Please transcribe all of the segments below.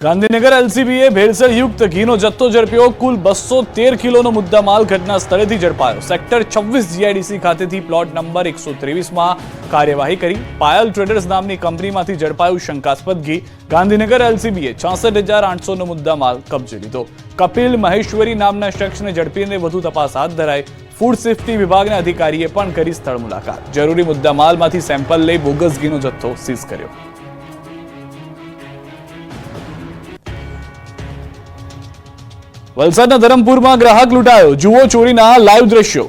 ગાંધીનગર એલસીબીએ ભેળસેળયુક્ત ઘીનો જથ્થો ઝડપ્યો. કુલ 213 કિલોનો મુદ્દામાલ ઘટના સ્થળેથી ઝડપાયો. સેક્ટર 26 જીઆઈડીસી ખાતેથી પ્લોટ નંબર 123માં કાર્યવાહી કરી. પાયલ ટ્રેડર્સ નામની કંપનીમાંથી ઝડપાયું શંકાસ્પદ ઘી. ગાંધીનગર એલસીબીએ 66,800નો મુદ્દામાલ કબજે લીધો. કપિલ મહેશ્વરી નામના શખ્સને ઝડપીને વધુ તપાસ હાથ ધરાઈ. ફૂડ સેફ્ટી વિભાગના અધિકારીએ પણ કરી સ્થળ મુલાકાત. જરૂરી મુદ્દામાલમાંથી સેમ્પલ લઈ બોગસ ઘીનો જથ્થો સીઝ કર્યો. વલસાડના ધરમપુરમાં ગ્રાહક લૂંટાયો. જુઓ ચોરીના લાઈવ દ્રશ્યો.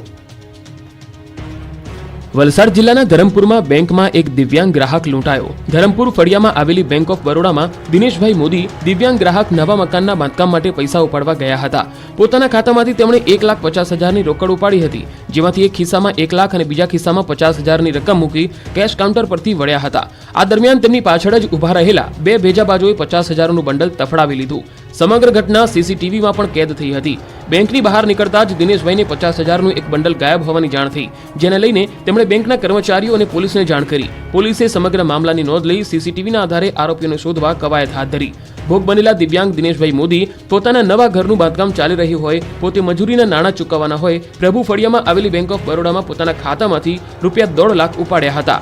વલસાડ જિલ્લાના ધરમપુરમાં બેંકમાં એક દિવ્યાંગ ગ્રાહક લૂંટાયો. ધરમપુર ફળિયામાં આવેલી બેંક ઓફ બરોડામાં દિનેશભાઈ મોદી દિવ્યાંગ ગ્રાહક નવા મકાનના બાંધકામ માટે પૈસા ઉપાડવા ગયા હતા. પોતાના ખાતામાંથી તેમણે 1,50,000ની રોકડ ઉપાડી હતી, જેમાંથી એક ખિસ્સામાં 1 લાખ અને બીજા ખિસ્સામાં 50,000ની રકમ મૂકી કેશ કાઉન્ટર પરથી વળ્યા હતા. આ દરમિયાન તેમની પાછળ જ ઉભા રહેલા બે ભેજાબાજોએ 50,000નું બંડલ તફડાવી લીધું. સમગ્ર ઘટના સીસીટીવીમાં પણ કેદ થઈ હતી. બેંકની બહાર નીકળતા જ દિનેશભાઈને 50,000નું એક બંડલ ગાયબ હોવાની જાણ થઈ, જેને લઈને તેમણે બેંકના કર્મચારીઓ અને પોલીસને જાણ કરી. પોલીસે સમગ્ર મામલાની નોંધ લઈ સીસીટીવીના આધારે આરોપીઓને શોધવા કવાયત હાથ ધરી. ભોગ બનેલા દિવ્યાંગ દિનેશભાઈ મોદી પોતાના નવા ઘરનું બાંધકામ ચાલી રહ્યું હોય, પોતે મજૂરીના નાણાં ચૂકવવાના હોય, પ્રભુ ફળિયામાં આવેલી બેંક ઓફ બરોડામાં પોતાના ખાતામાંથી ₹1.5 લાખ ઉપાડ્યા હતા.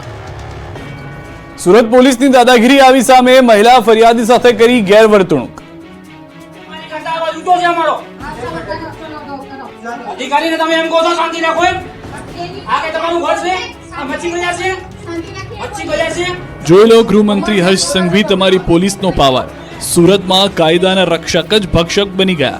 સુરત પોલીસની દાદાગીરી આવી સામે. મહિલા ફરિયાદી સાથે કરી ગેરવર્તણૂક. અધિકારીને તમે એમ કહો છો શાંતિ રાખો એમ? આ કે તમારું ઘર છે? આ મચ્છી બજાર છે? મચ્છી બજાર છે? જોઈ લો ગૃહમંત્રી હર્ષ સંઘવી તમારી પોલીસનો પાવર. સુરતમાં કાયદાના રક્ષક જ ભક્ષક બની ગયા.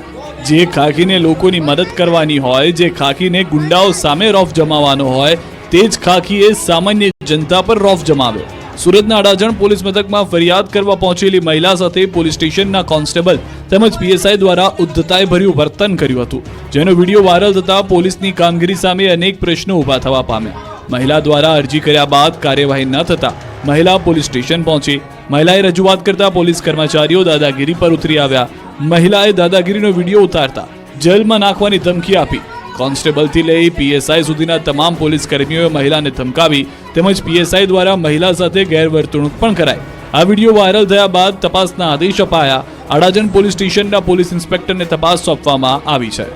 જે ખાખીને લોકોની મદદ કરવાની હોય, જે ખાખીને ગુંડાઓ સામે રોફ જમાવવાનો હોય, તે જ ખાખીએ સામાન્ય જનતા પર રોફ જમાવ્યો. સુરતના અડાજણ પોલીસ મથકમાં ફરિયાદ કરવા પહોંચેલી મહિલા સાથે પોલીસ સ્ટેશનના કોન્સ્ટેબલ તેમજ પીએસઆઈ દ્વારા ઉદ્ધતાઈભર્યું વર્તન કર્યું હતું, જેનો વિડીયો વાયરલ થતા પોલીસની કામગીરી સામે અનેક પ્રશ્નો ઊભા થવા પામ્યા. મહિલા દ્વારા અરજી કર્યા બાદ કાર્યવાહી ન થતા મહિલા પોલીસ સ્ટેશન પહોંચી. મહિલાએ રજૂઆત કરતા પોલીસ કર્મચારીઓ દાદાગીરી પર ઉતરી આવ્યા. મહિલાએ દાદાગીરીનો વિડીયો ઉતારતા જેલમાં નાખવાની ધમકી આપી. કોન્સ્ટેબલથી લઈ પીએસઆઈ સુધીના તમામ પોલીસ કર્મીઓએ મહિલાને ધમકાવી તેમજ પીએસઆઈ દ્વારા મહિલા સાથે ગેરવર્તણૂક પણ કરાઈ. આ વિડીયો વાયરલ થયા બાદ તપાસના આદેશ અપાયા. અડાજણ પોલીસ સ્ટેશનના પોલીસ ઇન્સ્પેક્ટરને તપાસ સોંપવામાં આવી છે.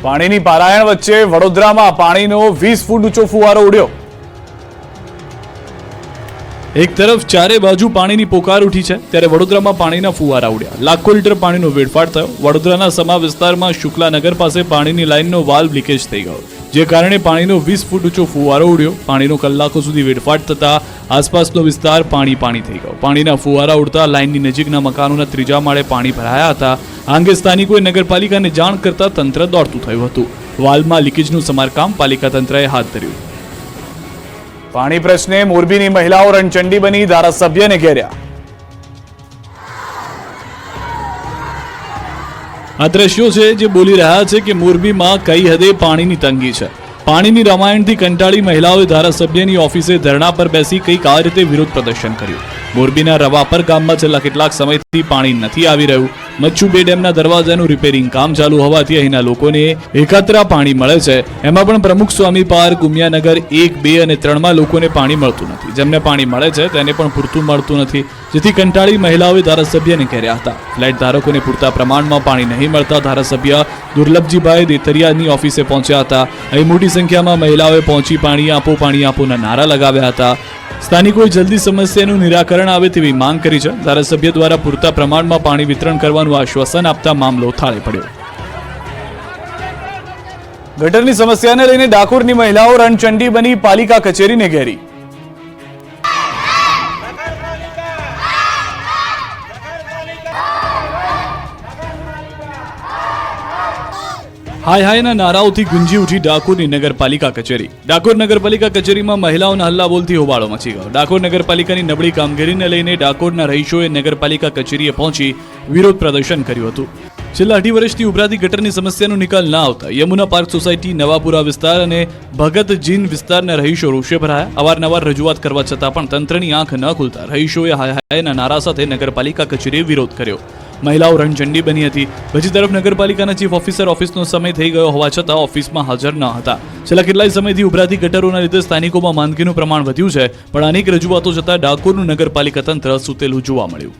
પાણીની પારાયણ વચ્ચે વડોદરામાં પાણીનો 20 ફૂટ ઊંચો ફુવારો ઉડ્યો. એક તરફ ચારે બાજુ પાણીની પોકાર ઉઠી છે, ત્યારે વડોદરામાં પાણીના ફુવારા ઉડ્યા. લાખો લીટર પાણીનો વેડફાટ થયો. વડોદરાના સમા વિસ્તારમાં શુક્લાનગર પાસે પાણીની લાઇનનો વાલ્વ લીકેજ થઈ ગયો, જે કારણે પાણીનો 20 ફૂટ ઊંચો ફુવારો ઉડ્યો. પાણીનો કલાકો સુધી વેડફાટ થતા આસપાસનો વિસ્તાર પાણી થઈ ગયો. પાણીના ફુવારા ઉડતા લાઇનની નજીકના મકાનોના 3જા માળે પાણી ભરાયા હતા. આ અંગે સ્થાનિકોએ નગરપાલિકાને જાણ કરતા તંત્ર દોડતું થયું હતું. વાલ્વમાં લીકેજનું સમારકામ પાલિકા તંત્રએ હાથ ધર્યું. પાણી પ્રશ્ને મોરબીની મહિલાઓ રણચંડી બની ધારાસભ્યને ઘેર્યા. આ દ્રશ્યો છે જે બોલી રહ્યા છે કે મોરબીમાં કઈ હદે પાણીની તંગી છે. પાણીની રામાયણથી કંટાળી મહિલાઓએ ધારાસભ્યની ઓફિસે ધરણા પર બેસી કંઈક આ રીતે વિરોધ પ્રદર્શન કર્યું. મોરબીના રવાપર ગામમાં છેલ્લા કેટલાક સમયથી પાણી નથી આવી રહ્યું. મચ્છુ બે ડેમના દરવાજાનું રિપેરિંગ કામ ચાલુ હોવાથી અહીંના લોકોને એકાત્રા પાણી મળે છે. એમાં પણ પ્રમુખ સ્વામી પાર્ક, ઉમિયાનગર 1, 2 અને 3માં લોકોને પાણી મળતું નથી. જેમને પાણી મળે છે તેને પણ પૂરતું મળતું નથી, જેથી કંટાળી મહિલાઓએ ધારાસભ્યને ઘેર્યા હતા. ફ્લેટ ધારકોને પૂરતા પ્રમાણમાં પાણી નહીં મળતા ધારાસભ્ય દુર્લભજીભાઈ દેતરિયાની ઓફિસે પહોંચ્યા હતા. અહીં મોટી સંખ્યામાં મહિલાઓએ પહોંચી પાણી આપોના નારા લગાવ્યા હતા. સ્થાનિકોએ જલ્દી સમસ્યાનું નિરાકરણ આવે તેવી માંગ કરી છે. ધારાસભ્ય દ્વારા પૂરતા પ્રમાણમાં પાણી વિતરણ કરવાનું આશ્વાસન આપતા મામલો થાળે પડ્યો. ગટરની સમસ્યાને લઈને ડાકોરની મહિલાઓ રણચંડી બની પાલિકા કચેરીને ઘેરી. હાય હાયના નારાઓથી ગુંજી ઉઠી ડાકોરની નગરપાલિકા કચેરી. ડાકોર નગરપાલિકા કચેરીમાં મહિલાઓના હલ્લાબોલથી હોબાળો મચી ગયો. ડાકોર નગરપાલિકાની નબળી કામગીરીને લઈને ડાકોરના રહીશોએ નગરપાલિકા કચેરીએ પહોંચી વિરોધ પ્રદર્શન કર્યું હતું. છેલ્લા 2.5 વર્ષથી ઉભરાતી ગટરની સમસ્યાનો નિકાલ ના આવતા યમુના પાર્ક સોસાયટી, નવાપુરા વિસ્તાર અને ભગત જીન વિસ્તારના રહીશો રોષે ભરાયા. અવારનવાર રજૂઆત કરવા છતાં પણ તંત્રની આંખ ન ખુલતા રહીશોએ હાય હાયના નારા સાથે નગરપાલિકા કચેરીએ વિરોધ કર્યો. મહિલાઓ રણચંડી બની હતી. બીજી તરફ નગરપાલિકાના ચીફ ઓફિસર ઓફિસનો સમય થઈ ગયો હોવા છતાં ઓફિસમાં હાજર ન હતા. છેલ્લા કેટલાય સમયથી ઉભરાતી ગટરોના લીધે સ્થાનિકોમાં માંદગીનું પ્રમાણ વધ્યું છે, પણ અનેક રજૂઆતો છતાં ડાકોરનું નગરપાલિકા તંત્ર સૂતેલું જોવા મળ્યું.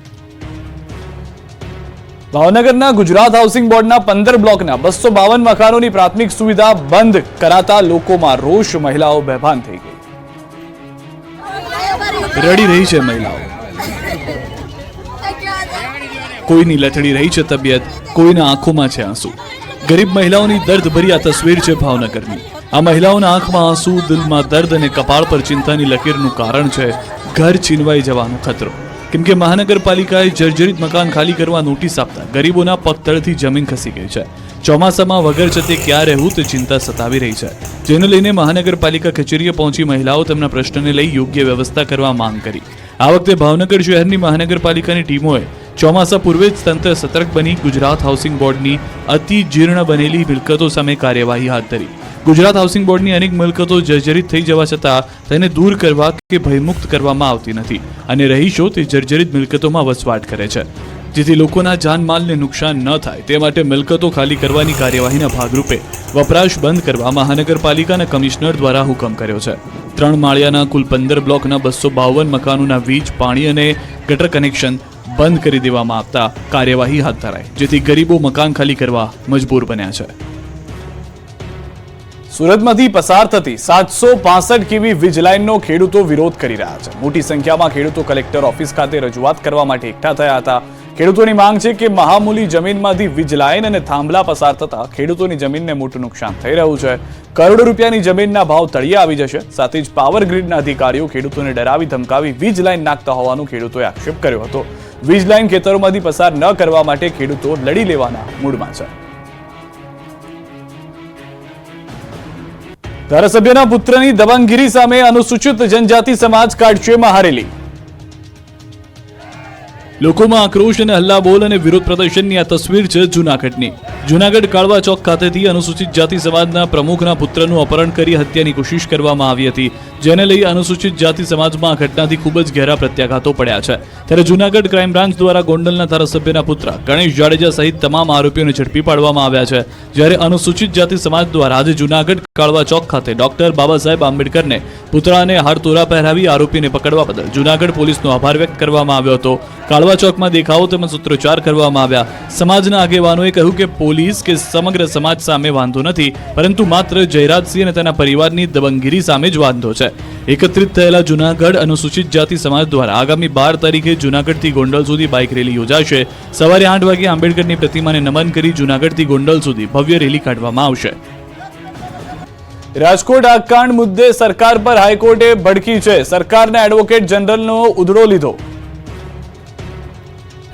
ભાવનગરના ગુજરાત હાઉસિંગ બોર્ડના 15 બ્લોકના 252 મકાનોની પ્રાથમિક સુવિધા બંધ કરાતા લોકોમાં રોષ, મહિલાઓ બેભાન થઈ ગઈ. રડી રહી છે મહિલાઓ. કોઈની લથડી રહી છે તબિયત, કોઈના આંખોમાં છે આંસુ. ગરીબ મહિલાઓની દર્દભરી આ તસવીર છે ભાવનગરની. આ મહિલાઓના આંખમાં આંસુ, દિલમાં દર્દ અને કપાળ પર ચિંતાની લકીરનું કારણ છે ઘર છીનવાઈ જવાનો ખતરો. કેમ કે મહાનગરપાલિકાએ જર્જરિત મકાન ખાલી કરવા નોટિસ આપતા ગરીબોના પગતળથી જમીન ખસી ગઈ છે. ચોમાસામાં વગર છતે ક્યાં રહેવું તે ચિંતા સતાવી રહી છે, જેને લઈને મહાનગરપાલિકા કચેરીએ પહોંચી મહિલાઓ તેમના પ્રશ્નને લઈ યોગ્ય વ્યવસ્થા કરવા માંગ કરી. આ વખતે ભાવનગર શહેરની મહાનગરપાલિકાની ટીમોએ ચોમાસા પૂર્વે જ તંત્ર સતર્ક બની ગુજરાત હાઉસિંગ બોર્ડની અતિ જીર્ણ બનેલી મિલકતો સામે કાર્યવાહી હાથ ધરી. ગુજરાત હાઉસિંગ બોર્ડની અનેક મિલકતો જર્જરિત થઈ જવા છતાં તેને દૂર કરવા કે ભયમુક્ત કરવામાં આવતી નથી અને રહીશો તે જર્જરિત મિલકતોમાં વસવાટ કરે છે. જેથી લોકોના જાનમાલને નુકસાન ન થાય તે માટે મિલકતો ખાલી કરવાની કાર્યવાહીના ભાગરૂપે વપરાશ બંધ કરવા મહાનગરપાલિકાના કમિશનર દ્વારા હુકમ કર્યો છે. 3 માળિયાના કુલ 15 બ્લોકના 252 મકાનોના વીજ, પાણી અને ગટર કનેક્શન બંધ કરી દેવામાં આવતા કાર્યવાહી હાથ ધરાઈ, જેથી ગરીબો મકાન ખાલી કરવા મજબૂર બન્યા છે. સુરતમાંથી પસાર થતી 765 કેવી વીજ લાઇનનો ખેડૂતો વિરોધ કરી રહ્યા છે. મોટી સંખ્યામાં ખેડૂતો કલેક્ટર ઓફિસ ખાતે રજૂઆત કરવા માટે એકઠા થયા હતા. ખેડૂતોની માંગ છે કે મહામૂલી જમીનમાંથી વીજ લાઇન અને થાંભલા પસાર થતા ખેડૂતોની જમીનને મોટું નુકસાન થઈ રહ્યું છે. કરોડો રૂપિયાની જમીનના ભાવ તળિયે આવી જશે. સાથે જ પાવર ગ્રીડના અધિકારીઓ ખેડૂતોને ડરાવી ધમકાવી વીજ લાઇન નાખતા હોવાનું ખેડૂતોએ આક્ષેપ કર્યો હતો. વીજ લાઇન ખેતરોમાંથી પસાર ન કરવા માટે ખેડૂતો લડી લેવાના મૂડમાં છે. ધારાસભ્યના પુત્રની દબંગગીરી સામે અનુસૂચિત જનજાતિ સમાજ કાઢશે મહારેલી. લોકોમાં આક્રોશ અને હલ્લાબોલ અને વિરોધ પ્રદર્શનની આ તસવીર છે જૂનાગઢની. જૂનાગઢ કાળવા ચોક ખાતેથી અનુસૂચિત જાતિ સમાજના પ્રમુખના પુત્રનું અપહરણ કરી હત્યાની કોશિશ કરવામાં આવી હતી, જેને લઈ અનુસૂચિત જાતિ સમાજમાં આ ઘટનાથી ખૂબ જ ઘેરા પ્રત્યાઘાતો પડ્યા છે. ત્યારે જૂનાગઢ ક્રાઇમ બ્રાન્ચ દ્વારા ગોંડલના ધારાસભ્યના પુત્ર ગણેશ જાડેજા સહિત તમામ આરોપીઓને ઝડપી પાડવામાં આવ્યા છે. જ્યારે અનુસૂચિત જાતિ સમાજ દ્વારા આજે જૂનાગઢ કાળવા ચોક ખાતે ડોક્ટર બાબા સાહેબ આંબેડકરને પુતળાને હારતોરા પહેરાવી આરોપીને પકડવા બદલ જૂનાગઢ પોલીસનો આભાર વ્યક્ત કરવામાં આવ્યો હતો. કાળવા ચોકમાં દેખાવો તેમજ સૂત્રોચ્ચાર કરવામાં આવ્યા. સમાજના આગેવાનોએ કહ્યું કે પોલીસ કે સમગ્ર સમાજ સામે વાંધો નથી, પરંતુ માત્ર જયરાજસિંહ અને તેના પરિવારની દબંગગીરી સામે જ વાંધો છે. એકત્રિત થયેલા જૂનાગઢ અનુસૂચિત જાતિ સમાજ દ્વારા આગામી 12 તારીખે જૂનાગઢથી ગોંડલ સુધી બાઇક રેલી યોજાશે. સવારે 8 વાગે આંબેડકરની પ્રતિમાને નમન કરી જૂનાગઢથી ગોંડલ સુધી ભવ્ય રેલી કાઢવામાં આવશે. રાજકોટ આગકાંડ મુદ્દે સરકાર પર હાઈકોર્ટે ભડકી છે. સરકારના એડવોકેટ જનરલનો ઉધડો લીધો.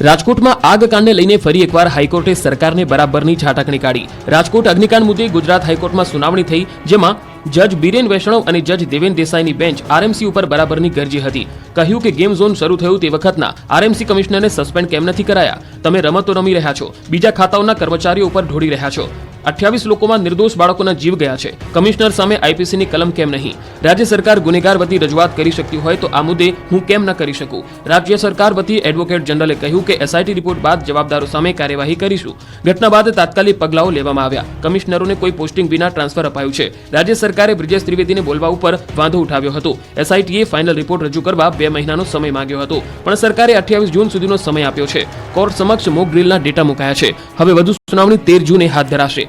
રાજકોટમાં આગકાંડને લઈને ફરી એકવાર હાઈકોર્ટે સરકારને બરાબરની છાટકણી કાઢી. રાજકોટ અગ્નિકાંડ મુદ્દે ગુજરાત હાઈકોર્ટમાં સુનાવણી થઈ, જેમાં જજ બીરેન વૈષ્ણવ અને જજ દેવેન દેસાઈની બેન્ચ આરએમસી ઉપર બરાબરની ગરજી હતી. કહ્યું કે ગેમ ઝોન શરૂ થયું તે વખતના આરએમસી કમિશનરને સસ્પેન્ડ કેમ નથી કરાયા? તમે રમતો રમી રહ્યા છો, બીજા ખાતાઓના કર્મચારીઓ ઉપર ઢોળી રહ્યા છો. 28 લોકોમાં નિર્દોષ બાળકોના જીવ ગયા છે. કમિશનર સામે આઈપીસીની કલમ કેમ નહીં? રાજ્ય સરકાર ગુનેગાર વતી રજૂઆત કરી શકતી હોય તો આ મુદ્દે હું કેમ ન કરી શકું? રાજ્ય સરકાર વતી એડવોકેટ જનરલે કહ્યું કે એસઆઈટી રિપોર્ટ બાદ જવાબદારો સામે કાર્યવાહી કરીશું. ઘટના બાદ તાત્કાલિક પગલાઓ લેવામાં આવ્યા. કમિશનરોને કોઈ પોસ્ટિંગ વિના ટ્રાન્સફર અપાયું છે. રાજ્ય સરકારે બ્રિજેશ ત્રિવેદીને બોલવા ઉપર વાંધો ઉઠાવ્યો હતો. એસઆઈટીએ ફાઇનલ રિપોર્ટ રજૂ કરવા 2 મહિનાનો સમય માંગ્યો હતો, પણ સરકારે 28 જૂન સુધીનો સમય આપ્યો છે. કોર્ટ સમક્ષ મોક ડ્રીલના ડેટા મુકાયા છે. હવે વધુ સુનાવણી 13 જૂને હાથ ધરાશે.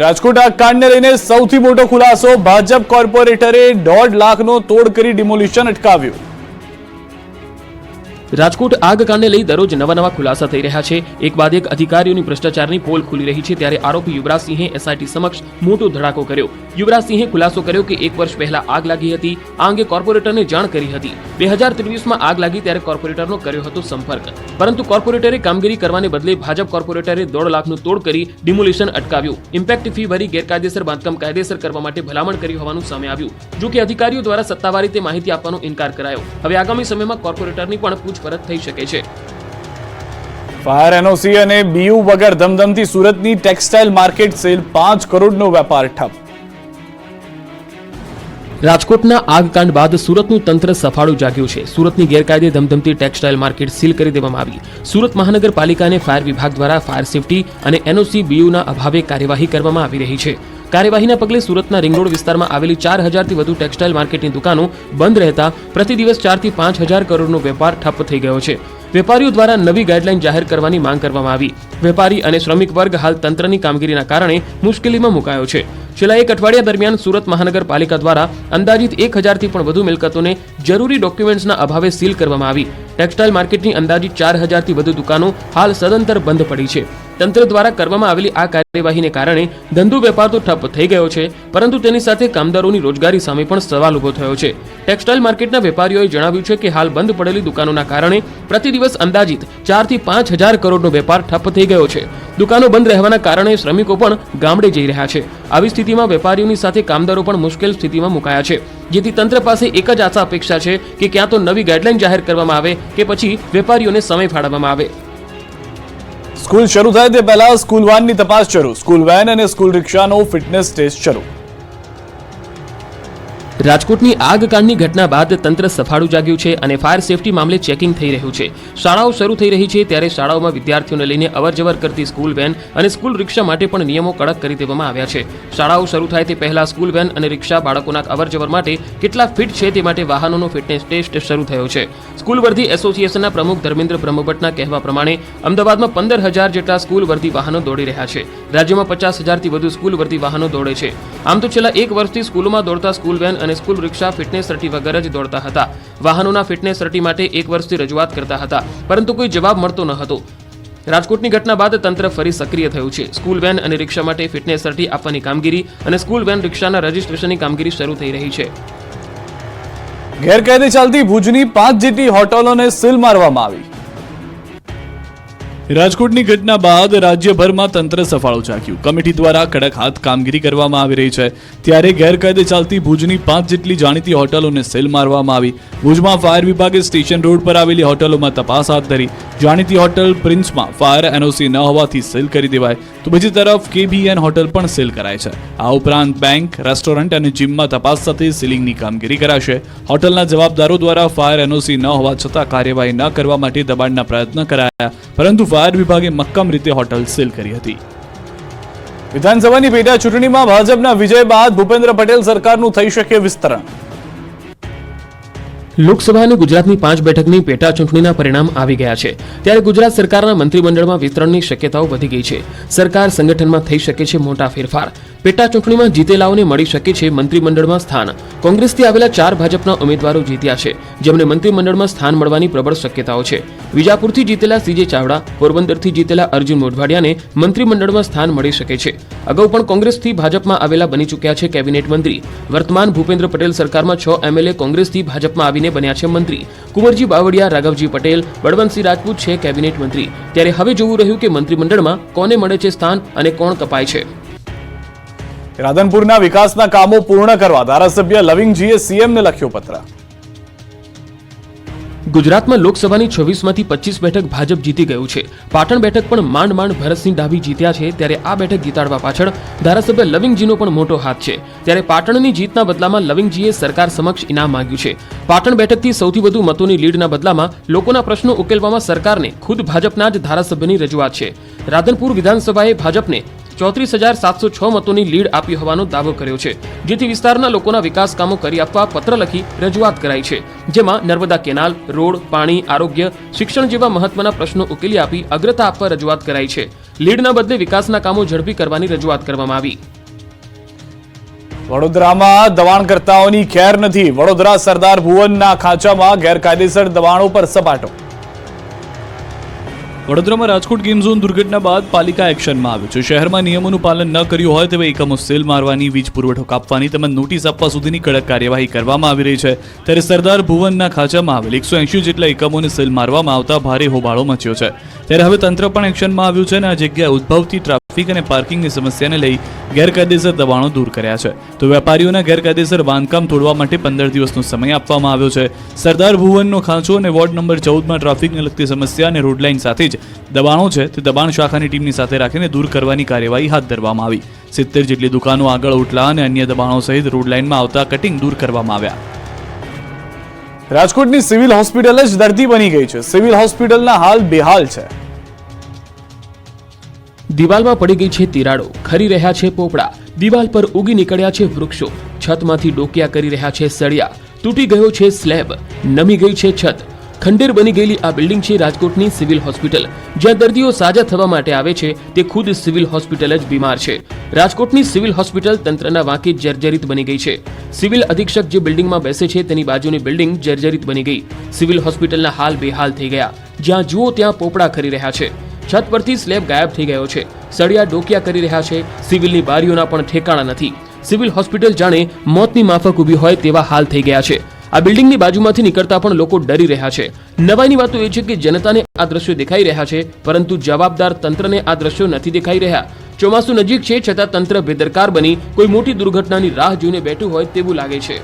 રાજકોટ આગકાંડને લઈને સૌથી મોટો ખુલાસો. ભાજપ કોર્પોરેટરે 1.5 લાખનો તોડ કરી ડિમોલિશન અટકાવ્યું. રાજકોટ આગકાંડને લઈ દરરોજ નવા ખુલાસા થઈ રહ્યા છે. એક બાદ એક અધિકારીઓની ભ્રષ્ટાચારની પોલ ખુલી રહી છે. ત્યારે આરોપી યુવરાજસિંહે એસઆઈટી સમક્ષ મોટો ધડાકો કર્યો. યુવરાજસિંહે ખુલાસો કર્યો કે 1 વર્ષ પહેલા આગ લાગી હતી. આ અંગે કોર્પોરેટરને જાણ કરી હતી. 2023માં આગ લાગી ત્યારે કોર્પોરેટરનો કર્યો હતો સંપર્ક, પરંતુ કોર્પોરેટરે કામગીરી કરવાને બદલે ભાજપ કોર્પોરેટરે 1.5 લાખનું તોડ કરી ડિમોલિશન અટકાવ્યું. ઇમ્પેક્ટ ફી ભરી ગેરકાયદેસર બાંધકામ કાયદેસર કરવા માટે ભલામણ કરી હોવાનું સામે આવ્યું. જો કે અધિકારીઓ દ્વારા સત્તાવાર રીતે માહિતી આપવાનો ઇનકાર કરાયો. હવે આગામી સમયમાં કોર્પોરેટરની પણ પૂછપરછ થઈ શકે છે. ફાયર એનઓસી અને બીયુ વગર ધમધમતી સુરતની ટેક્સટાઇલ માર્કેટ સેલ 5 કરોડનો વેપાર ઠપ. રાજકોટના આગકાંડ બાદ સુરતનું તંત્ર સફાળું જાગ્યું છે. સુરતની ગેરકાયદે ધમધમતી ટેક્સટાઇલ માર્કેટ સીલ કરી દેવામાં આવી. સુરત મહાનગરપાલિકાને ફાયર વિભાગ દ્વારા ફાયર સેફટી અને એનઓસી બીયુના અભાવે કાર્યવાહી કરવામાં આવી રહી છે. કાર્યવાહીના પગલે સુરતના રિંગ રોડ વિસ્તારમાં આવેલી 4000થી વધુ ટેક્સટાઇલ માર્કેટની દુકાનો બંધ રહેતા પ્રતિ દિવસ 4 થી 5000 કરોડનો વેપાર ઠપ થઈ ગયો છે. વેપારીઓ દ્વારા નવી ગાઈડલાઈન જાહેર કરવાની માંગ કરવામાં આવી. વેપારી અને શ્રમિક વર્ગ હાલ તંત્રની કામગીરીના કારણે મુશ્કેલીમાં મુકાયો છે. છેલ્લા એક અઠવાડિયા દરમિયાન સુરત મહાનગરપાલિકા દ્વારા અંદાજિત 1000થી પણ વધુ મિલકતોને જરૂરી ડોક્યુમેન્ટ્સના અભાવે સીલ કરવામાં આવી. ટેક્સટાઇલ માર્કેટની અંદાજિત 4000થી વધુ દુકાનો હાલ સદંતર બંધ પડી છે. તંત્ર દ્વારા કરવામાં આવેલી આ કાર્યવાહીને કારણે ધંધો વેપાર તો ઠપ થઈ ગયો છે, પરંતુ તેની સાથે કામદારોની રોજગારી સામે પણ સવાલ ઉભો થયો છે. ટેક્સટાઇલ માર્કેટના વેપારીઓએ જણાવ્યું છે કે હાલ બંધ પડેલી દુકાનોના કારણે પ્રતિ દિવસ અંદાજિત 4 થી 5000 કરોડનો વેપાર ઠપ થઈ ગયો છે. દુકાનો બંધ રહેવાના કારણે શ્રમિકો પણ ગામડે જઈ રહ્યા છે. આવી સ્થિતિમાં વેપારીઓની સાથે કામદારો પણ મુશ્કેલ સ્થિતિમાં મુકાયા છે, જેથી તંત્ર પાસે એક જ આશા અપેક્ષા છે કે ક્યાં તો નવી ગાઈડલાઈન જાહેર કરવામાં આવે કે પછી વેપારીઓને સમય ફાળવવામાં આવે. સ્કૂલ શરૂ થાય તે પહેલા સ્કૂલ વાનની તપાસ શરૂ. સ્કૂલ વેન અને સ્કૂલ રિક્ષાનો ફિટનેસ ટેસ્ટ શરૂ. રાજકોટની આગકાંડની ઘટના બાદ તંત્ર સફાળું જાગ્યું છે અને ફાયર સેફટી મામલે ચેકિંગ થઈ રહ્યું છે. શાળાઓ શરૂ થઈ રહી છે ત્યારે શાળાઓમાં વિદ્યાર્થીઓને લઈને અવરજવર કરતી સ્કૂલ વેન અને સ્કૂલ રિક્ષા માટે પણ નિયમો કડક કરી દેવામાં આવ્યા છે. શાળાઓ શરૂ થાય તે પહેલા સ્કૂલ વેન અને રિક્ષા બાળકોના અવરજવર માટે કેટલા ફિટ છે તે માટે વાહનોનો ફિટનેસ ટેસ્ટ શરૂ થયો છે. સ્કૂલ વર્ધી એસોસિએશનના પ્રમુખ ધર્મેન્દ્ર બ્રહ્મભટ્ટના કહેવા પ્રમાણે અમદાવાદમાં 15000 જેટલા સ્કૂલ વર્ધી વાહનો દોડી રહ્યા છે. રાજ્યમાં 50000થી વધુ સ્કૂલ વર્ધી વાહનો દોડે છે. આમ તો છેલ્લા એક વર્ષથી સ્કૂલોમાં દોડતા સ્કૂલ વેન અને સ્કૂલ રિક્ષા ફિટનેસ સર્ટી વગર જ દોડતા હતા. વાહનોના ફિટનેસ સર્ટી માટે એક વર્ષથી રજૂઆત કરતા હતા, પરંતુ કોઈ જવાબ મળતો ન હતો. રાજકોટની ઘટના બાદ તંત્ર ફરી સક્રિય થયું છે. સ્કૂલ વેન અને રિક્ષા માટે ફિટનેસ સર્ટી આપવાની કામગીરી અને સ્કૂલ વેન રિક્ષાના રજીસ્ટ્રેશનની કામગીરી શરૂ થઈ રહી છે. ગેરકાયદે ચાલતી ભુજની 5 જેટલી હોટલોને સીલ મારવામાં આવી. રાજકોટની ઘટના બાદ રાજ્યભરમાં તંત્ર સફાળું જાગ્યું. કમિટી દ્વારા કડક હાથ કામગીરી કરવામાં આવી રહી છે. ત્યારે ગેરકાયદે ચાલતી ભુજની 5 જેટલી જાણીતી હોટલોને સીલ મારવામાં આવી. ભુજમાં ફાયર વિભાગે સ્ટેશન રોડ પર આવેલી હોટલોમાં તપાસ હાથ ધરી. જાણીતી હોટલ પ્રિન્સમાં ફાયર એનઓસી ન હોવાથી સીલ કરી દેવાય, તો બીજી તરફ KBN હોટલ પણ સીલ કરાય છે. આ ઉપરાંત બેંક, રેસ્ટોરન્ટ અને જીમમાં તપાસ સાથે સીલિંગની કામગીરી કરાશે. હોટલના જવાબદારો દ્વારા ફાયર એનઓસી ન હોવા છતાં કાર્યવાહી ન કરવા માટે દબાણના પ્રયત્ન કરાયા, પરંતુ ફાયર વિભાગે મક્કમ રીતે હોટલ સીલ કરી હતી. વિધાનસભાની પેટા ચૂંટણીમાં ભાજપના વિજય બાદ ભૂપેન્દ્ર પટેલ સરકારનું થઈ શકે વિસ્તરણ. લોકસભા અને ગુજરાતની 5 બેઠકની પેટા ચૂંટણીના પરિણામ આવી ગયા છે. ત્યારે ગુજરાત સરકારના મંત્રીમંડળમાં વિસ્તરણની શક્યતાઓ વધી ગઈ છે. સરકાર સંગઠનમાં થઈ શકે છે મોટા ફેરફાર. પેટા ચૂંટણીમાં જીતેલાઓને મળી શકે છે મંત્રીમંડળમાં સ્થાન. કોંગ્રેસથી આવેલા 4 ભાજપના ઉમેદવારો જીત્યા છે, જેમને મંત્રીમંડળમાં સ્થાન મળવાની પ્રબળ શક્યતાઓ છે. વિજાપુરથી જીતેલા CJ ચાવડા, પોરબંદરથી જીતેલા અર્જુન મોઢવાડિયાને મંત્રીમંડળમાં સ્થાન મળી શકે છે. અગાઉ પણ કોંગ્રેસથી ભાજપમાં આવેલા બની ચૂક્યા છે કેબિનેટ મંત્રી. વર્તમાન ભૂપેન્દ્ર પટેલ સરકારમાં 6 MLA કોંગ્રેસથી ભાજપમાં આવીને બન્યા છે મંત્રી. કુંવરજી બાવળિયા, રાઘવજી પટેલ, બળવંતસિંહ રાજપૂત છે કેબિનેટ મંત્રી. ત્યારે હવે જોવું રહ્યું કે મંત્રીમંડળમાં કોને મળે છે સ્થાન અને કોણ કપાય છે. રાધનપુરના વિકાસના કામો પૂર્ણ કરવા ધારાસભ્ય લવિંગજીએ CMને લખ્યો પત્ર. ગુજરાતમાં લોકસભાની 26માંથી 25 બેઠક ભાજપ જીતી ગયું છે. પાટણ બેઠક પણ માંડ ભરતસિંહ ડાભી જીત્યા છે. ત્યારે આ બેઠક જીતાડવા પાછળ ધારાસભ્ય લવિંગજીનો પણ મોટો હાથ છે. ત્યારે પાટણની જીતના બદલામાં લવિંગજીએ સરકાર સમક્ષ ઇનામ માંગ્યું છે. પાટણ બેઠકથી સૌથી વધુ મતોની લીડના બદલામાં લોકોના પ્રશ્નો ઉકેલવામાં સરકારને ખુદ ભાજપના જ ધારાસભ્યની રજૂઆત છે. રાધનપુર વિધાનસભાએ ભાજપને 34706 મતોની લીડ આપી હોવાનો દાવો કર્યો છે, જેથી વિસ્તારના લોકોના વિકાસ કામો કરી આપવા પત્ર લખી રજૂઆત કરાઈ છે, જેમાં નર્મદા કેનાલ, રોડ, પાણી, આરોગ્ય, શિક્ષણ જેવા મહત્વના પ્રશ્નો ઉકેલી આપી અગ્રતા આપવા રજૂઆત કરાઈ છે. લીડના બદલે વિકાસના કામો ઝડપી કરવાની રજૂઆત કરવામાં આવી. વડોદરામાં દબાણકર્તાઓની ખેર નથી. વડોદરા સરદાર ભુવનના ખાંચામાં ગેરકાયદેસર દબાણો પર સપાટો. વડોદરામાં રાજકોટ ગેમ ઝોન દુર્ઘટના બાદ પાલિકા એક્શનમાં આવ્યું છે. શહેરમાં નિયમોનું પાલન ન કર્યું હોય તેવા એકમો સીલ મારવાની, વીજ પુરવઠો કાપવાની તેમજ નોટિસ આપવા સુધીની કડક કાર્યવાહી કરવામાં આવી રહી છે. ત્યારે સરદાર ભુવનના ખાંચામાં આવેલ 180 જેટલા એકમોને સીલ મારવામાં આવતા ભારે હોબાળો મચ્યો છે. ત્યારે હવે તંત્ર પણ એક્શનમાં આવ્યું છે અને આ જગ્યાએ ઉદ્ભવતી ટ્રાફિક અને પાર્કિંગની સમસ્યાને લઈ ગેરકાયદેસર દબાણો દૂર કર્યા છે. તો વેપારીઓના ગેરકાયદેસર બાંધકામ તોડવા માટે 15 દિવસનો સમય આપવામાં આવ્યો છે. સરદાર ભુવનનો ખાંચો અને વોર્ડ નંબર 14માં ટ્રાફિકને લગતી સમસ્યા અને રોડ લાઇન સાથે જ દબાણો છે તે દબાણ શાખાની ટીમની સાથે રાખીને દૂર કરવાની કાર્યવાહી હાથ ધરવામાં આવી. 70 જેટલી દુકાનો આગળ ઉટલા અને અન્ય દબાણો સહિત રોડ લાઇનમાં આવતા કટિંગ દૂર કરવામાં આવ્યા. રાજકોટની સિવિલ હોસ્પિટલ જ દર્દી બની ગઈ છે. સિવિલ હોસ્પિટલના હાલ બેહાલ છે. દિવાલમાં પડી ગઈ છે તિરાડો, ખરી રહ્યા છે પોપડા, દિવાલ પર ઉગી નીકળ્યા છે વૃક્ષો, છતમાંથી ડોકિયા કરી રહ્યા છે સળિયા, તૂટી ગયો છે સ્લેબ, નમી ગઈ છે છત. ખંડેર બની ગયેલી આ બિલ્ડિંગ છે રાજકોટની સિવિલ હોસ્પિટલ, જ્યાં દર્દીઓ સાજા થવા માટે આવે છે તે ખુદ સિવિલ હોસ્પિટલ જ બીમાર છે. રાજકોટની સિવિલ હોસ્પિટલ તંત્રના વાંકે જર્જરિત બની ગઈ છે. સિવિલ અધિક્ષક જે બિલ્ડિંગમાં બેસે છે તેની બાજુની બિલ્ડિંગ જર્જરિત બની ગઈ. સિવિલ હોસ્પિટલના હાલ બેહાલ થઈ ગયા. જ્યાં જુઓ ત્યાં પોપડા ખરી રહ્યા છે. છત પરથી સ્લેબ ગાયબ થઈ ગયો છે. સળિયા ડોકિયા કરી રહ્યા છે. સિવિલની બારીઓના પણ ઠેકાણા નથી. સિવિલ હોસ્પિટલ જાણે મોતની માફક ઊભી હોય તેવા હાલ થઈ ગયા છે. આ બિલ્ડિંગની બાજુમાંથી નીકળતા પણ લોકો ડરી રહ્યા છે. નવાઈની વાત એ છે કે જનતાને આ દ્રશ્યો દેખાઈ રહ્યા છે, પરંતુ જવાબદાર તંત્રને આ દ્રશ્યો નથી દેખાઈ રહ્યા. ચોમાસું નજીક છે છતાં તંત્ર બેદરકાર બની કોઈ મોટી દુર્ઘટનાની રાહ જોઈને બેઠું હોય તેવું લાગે છે.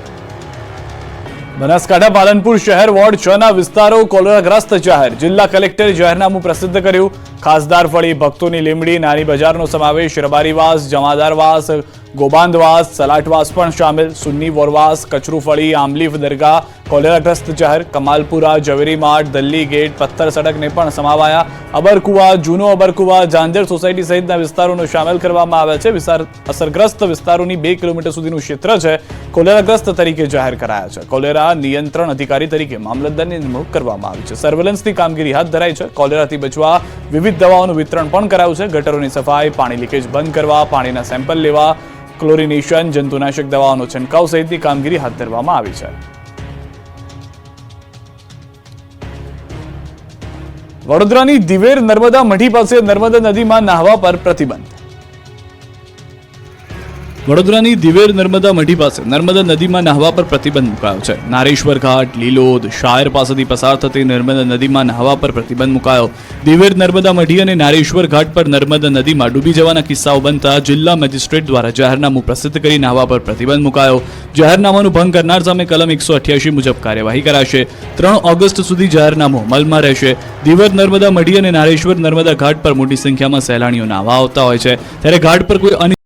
બનાસકાંઠા પાલનપુર શહેર વોર્ડ 6 ના વિસ્તારો કોલેરાગ્રસ્ત જાહેર. જિલ્લા કલેક્ટરે જાહેરનામું પ્રસિદ્ધ કર્યું. ખાસદાર ફળી, ભક્તોની લીમડી, નાની બજારનો સમાવેશ, રબારીવાસ, જમાદારવાસ, ગોબાંદવાસ, સલાટવાસ પણ શામેલ. સુન્ની વોરવાસ, કચરુફળી, આમલીફ દરગાહ કોલેરાગ્રસ્ત જાહેર. કમાલપુરા, ઝવેરી માર્ટ, દલ્લી ગેટ, પથ્થર સડકને પણ સમાવાયા. અબરકુવા, જૂનો અબરકુવા, ઝાંઝર સોસાયટી સહિતના વિસ્તારોનો શામેલ કરવામાં આવ્યા છે. અસરગ્રસ્ત વિસ્તારોની 2 કિલોમીટર સુધીનું ક્ષેત્ર છે કોલેરાગ્રસ્ત તરીકે જાહેર કરાયા છે. કોલેરા નિયંત્રણ અધિકારી તરીકે મામલતદારની નિમણૂક કરવામાં આવી છે. સર્વેલન્સની કામગીરી હાથ ધરાઈ છે. કોલેરાથી બચવા વિવિધ દવાઓનું વિતરણ પણ કરાયું છે. ગટરોની સફાઈ, પાણી લીકેજ બંધ કરવા, પાણીના સેમ્પલ લેવા, ક્લોરિનેશન, જંતુનાશક દવાઓનો છંટકાવ સહિતની કામગીરી હાથ ધરવામાં આવી છે. વડોદરાની દિવેર નર્મદા મઢી પાસે નર્મદા નદીમાં નહાવા પર પ્રતિબંધ. વડોદરાની દિવેર નર્મદા મઢી પાસે નર્મદા નદીમાં નહાવા પર પ્રતિબંધ મુકાયો છે. નારેશ્વર ઘાટ, લીલોદ, શાયર પાસેથી પસાર થતી નર્મદા નદીમાં નહાવા પર પ્રતિબંધ મુકાયો. દિવેર નર્મદા મઢી અને નારેશ્વર ઘાટ પર નર્મદા નદીમાં ડૂબી જવાના કિસ્સાઓ બનતા જિલ્લા મેજિસ્ટ્રેટ દ્વારા જાહેરનામું પ્રસિદ્ધ કરી નહાવા પર પ્રતિબંધ મુકાયો. જાહેરનામાનું ભંગ કરનાર સામે કલમ 188 મુજબ કાર્યવાહી કરાશે. 3 ઓગસ્ટ સુધી જાહેરનામું અમલમાં રહેશે. દિવેર નર્મદા મઢી અને નારેશ્વર નર્મદા ઘાટ પર મોટી સંખ્યામાં સહેલાણીઓ નહાવા આવતા હોય છે, ત્યારે ઘાટ પર કોઈ